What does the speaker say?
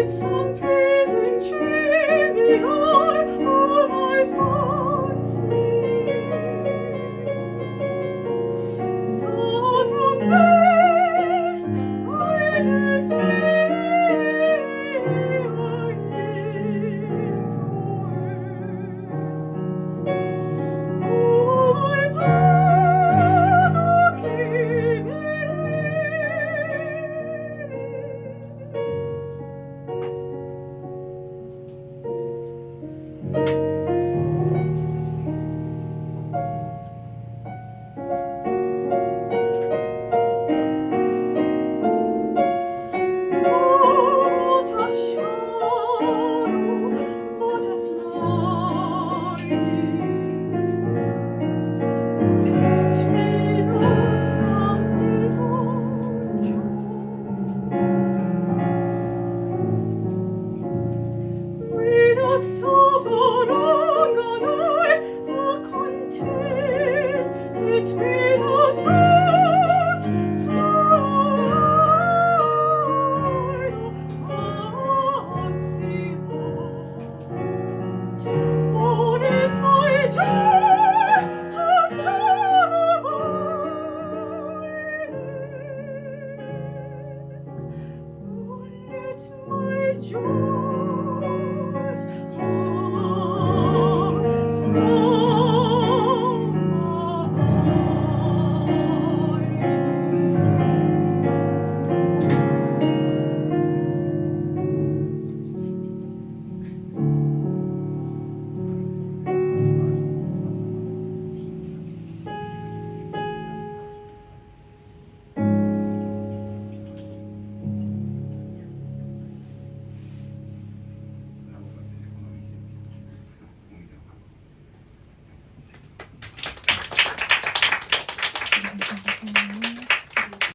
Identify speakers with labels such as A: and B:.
A: With some pleasing dreamy eye of my fancy, not on this I may oh, my paths are keeping what a shadow, what a sliding, teach me the soft little without suffer long I content, teach me the such slide of fancy on it my joy has summer on it my joy